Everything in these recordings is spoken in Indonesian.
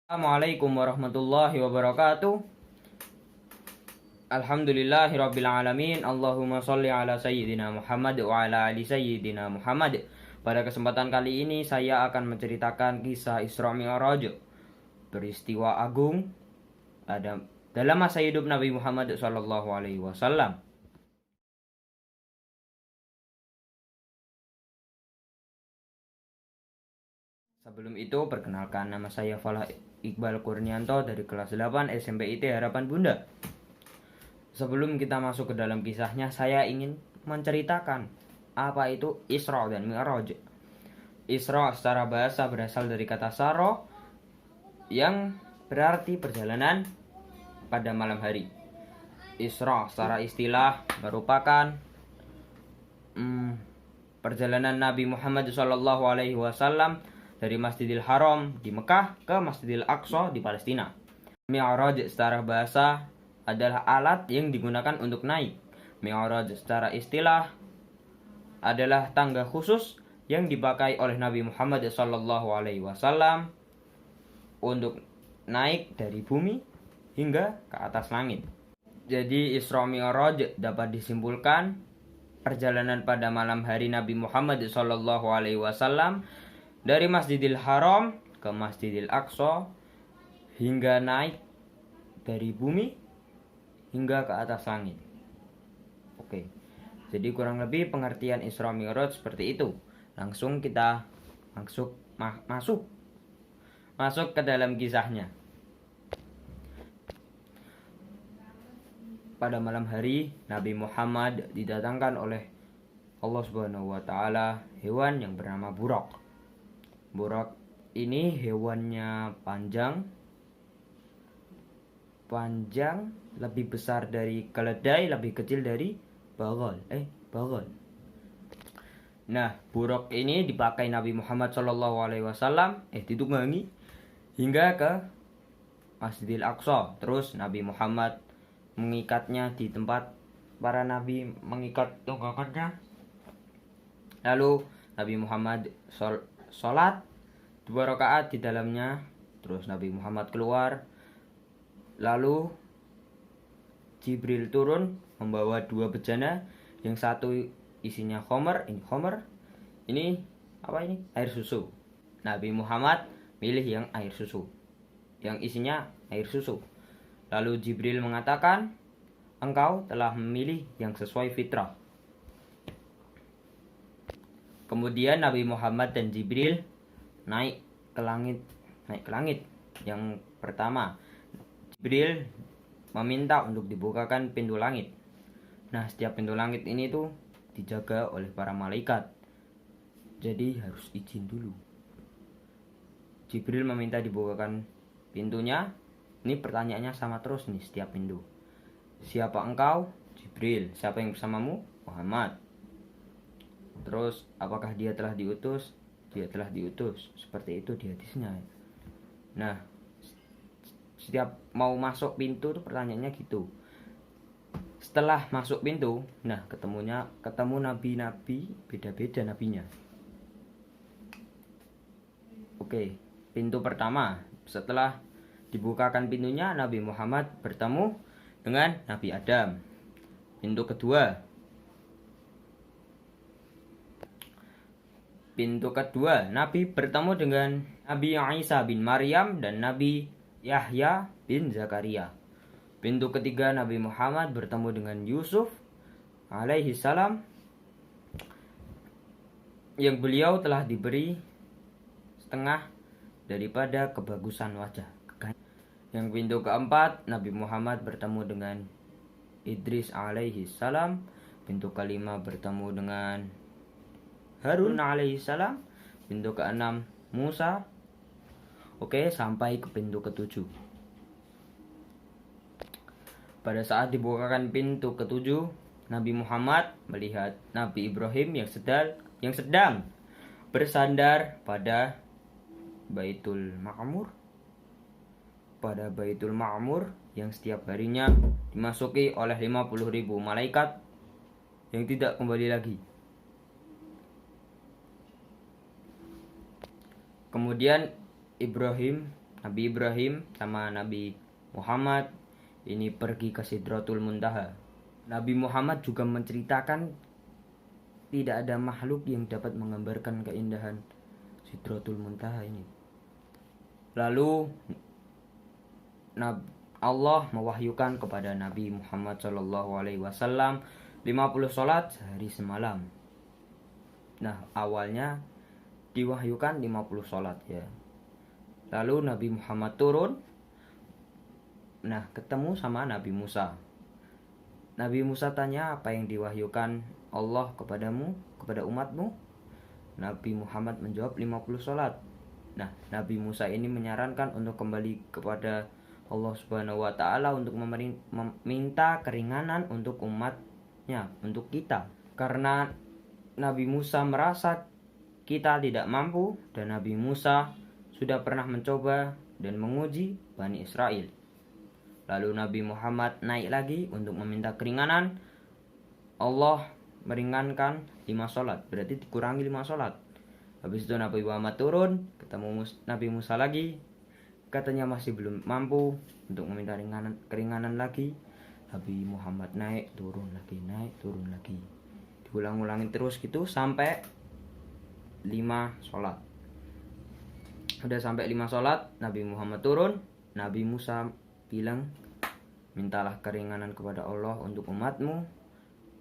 Assalamualaikum warahmatullahi wabarakatuh. Alhamdulillahirabbil alamin. Allahumma sholli ala sayyidina Muhammad wa ala ali sayyidina Muhammad. Pada kesempatan kali ini saya akan menceritakan kisah Isra Mi'raj, peristiwa agung dalam masa hidup Nabi Muhammad SAW. Sebelum itu, perkenalkan, nama saya Falah Iqbal Kurnianto dari kelas 8 SMP IT Harapan Bunda. Sebelum kita masuk ke dalam kisahnya, saya ingin menceritakan apa itu Isra dan Mi'raj. Isra secara bahasa berasal dari kata saro yang berarti perjalanan pada malam hari. Isra secara istilah merupakan perjalanan Nabi Muhammad SAW dari Masjidil Haram di Mekah ke Masjidil Aqsa di Palestina. Mi'raj secara bahasa adalah alat yang digunakan untuk naik. Mi'raj secara istilah adalah tangga khusus yang dipakai oleh Nabi Muhammad SAW untuk naik dari bumi hingga ke atas langit. Jadi Isra Mi'raj dapat disimpulkan perjalanan pada malam hari Nabi Muhammad SAW dari Masjidil Haram ke Masjidil Aqsa hingga naik dari bumi hingga ke atas langit. Oke. Jadi kurang lebih pengertian Isra Mi'raj seperti itu. Langsung kita masuk ke dalam kisahnya. Pada malam hari Nabi Muhammad didatangkan oleh Allah Subhanahu wa taala hewan yang bernama Buraq. Buraq ini hewannya panjang, lebih besar dari keledai, lebih kecil dari bagal. Nah, Buraq ini dipakai Nabi Muhammad SAW ditunggangi hingga ke Masjidil Aqsa. Terus Nabi Muhammad mengikatnya di tempat para nabi mengikat tunggangannya. Lalu Nabi Muhammad sholat 2 rakaat di dalamnya. Terus Nabi Muhammad keluar. Lalu Jibril turun membawa 2 bejana, yang satu isinya khomer, ini apa ini? Air susu. Nabi Muhammad milih yang air susu, yang isinya air susu. Lalu Jibril mengatakan, engkau telah memilih yang sesuai fitrah. Kemudian Nabi Muhammad dan Jibril naik ke langit. Yang pertama, Jibril meminta untuk dibukakan pintu langit. Nah, setiap pintu langit ini tuh dijaga oleh para malaikat. Jadi harus izin dulu. Jibril meminta dibukakan pintunya. Ini pertanyaannya sama terus nih setiap pintu. Siapa engkau? Jibril. Siapa yang bersamamu? Muhammad. Terus apakah dia telah diutus? Dia telah diutus. Seperti itu di hadisnya. Nah, setiap mau masuk pintu tuh pertanyaannya gitu. Setelah masuk pintu, nah ketemu nabi-nabi, beda-beda nabinya. Oke, pintu pertama, setelah dibukakan pintunya, Nabi Muhammad bertemu dengan Nabi Adam. Pintu kedua, Nabi bertemu dengan Nabi Isa bin Maryam dan Nabi Yahya bin Zakaria. Pintu ketiga, Nabi Muhammad bertemu dengan Yusuf alaihi salam, yang beliau telah diberi setengah daripada kebagusan wajah. Yang pintu keempat, Nabi Muhammad bertemu dengan Idris alaihi salam. Pintu kelima bertemu dengan Harun alaihi salam. Pintu keenam Musa. Oke, sampai ke pintu ketujuh. Pada saat dibukakan pintu ketujuh, Nabi Muhammad melihat Nabi Ibrahim yang sedang bersandar pada Baitul Ma'mur, yang setiap harinya dimasuki oleh 50.000 malaikat yang tidak kembali lagi. Kemudian Ibrahim Nabi Ibrahim sama Nabi Muhammad ini pergi ke Sidratul Muntaha. Nabi Muhammad juga menceritakan tidak ada makhluk yang dapat menggambarkan keindahan Sidratul Muntaha ini. Lalu Allah mewahyukan kepada Nabi Muhammad SAW 50 sholat sehari semalam. Nah, awalnya diwahyukan 50 sholat ya. Lalu Nabi Muhammad turun. Nah, ketemu sama Nabi Musa. Nabi Musa tanya, apa yang diwahyukan Allah kepadamu, kepada umatmu? Nabi Muhammad menjawab 50 sholat. Nah, Nabi Musa ini menyarankan untuk kembali kepada Allah Subhanahu wa Ta'ala untuk meminta keringanan untuk umatnya, untuk kita. Karena Nabi Musa merasa kita tidak mampu, dan Nabi Musa sudah pernah mencoba dan menguji Bani Israel. Lalu Nabi Muhammad naik lagi untuk meminta keringanan. Allah meringankan 5 sholat, berarti dikurangi 5 sholat. Habis itu Nabi Muhammad turun, ketemu Nabi Musa lagi. Katanya masih belum mampu untuk meminta keringanan lagi. Nabi Muhammad naik, turun lagi, naik, turun lagi. Diulang-ulangin terus gitu sampai 5 sholat. Udah sampai 5 sholat, Nabi Muhammad turun. Nabi Musa bilang, mintalah keringanan kepada Allah untuk umatmu.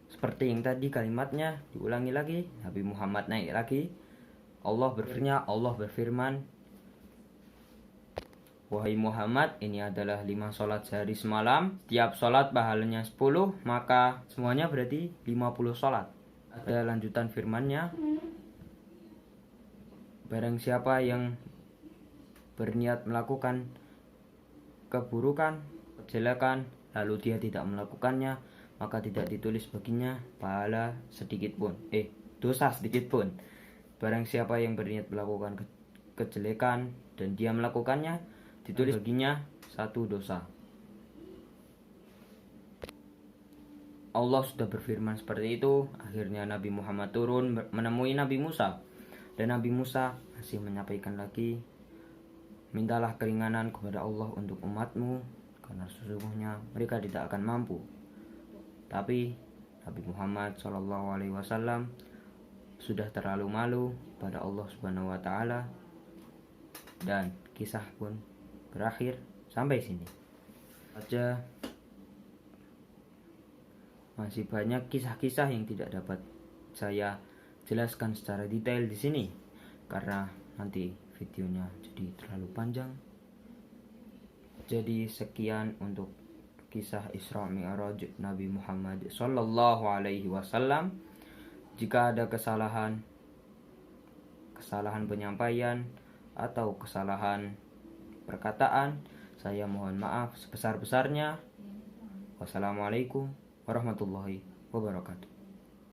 Seperti yang tadi kalimatnya diulangi lagi. Nabi Muhammad naik lagi. Allah berfirman, wahai Muhammad, ini adalah 5 sholat sehari semalam. Tiap sholat pahalanya 10, maka semuanya berarti 50 sholat. Ada lanjutan firmannya, barang siapa yang berniat melakukan keburukan, kejelekan, lalu dia tidak melakukannya, maka tidak ditulis baginya pahala sedikit pun, dosa sedikit pun. Barang siapa yang berniat melakukan kejelekan dan dia melakukannya, ditulis baginya 1 dosa. Allah sudah berfirman seperti itu. Akhirnya Nabi Muhammad turun menemui Nabi Musa, dan Nabi Musa masih menyampaikan lagi, mintalah keringanan kepada Allah untuk umatmu, karena sesungguhnya mereka tidak akan mampu. Tapi Nabi Muhammad SAW sudah terlalu malu pada Allah Subhanahu wa Ta'ala, dan kisah pun berakhir sampai sini aja. Masih banyak kisah-kisah yang tidak dapat saya jelaskan secara detail di sini karena nanti videonya jadi terlalu panjang. Jadi sekian untuk kisah Isra Mi'raj Nabi Muhammad sallallahu alaihi wasallam. Jika ada kesalahan penyampaian atau kesalahan perkataan, saya mohon maaf sebesar-besarnya. Wassalamualaikum warahmatullahi wabarakatuh.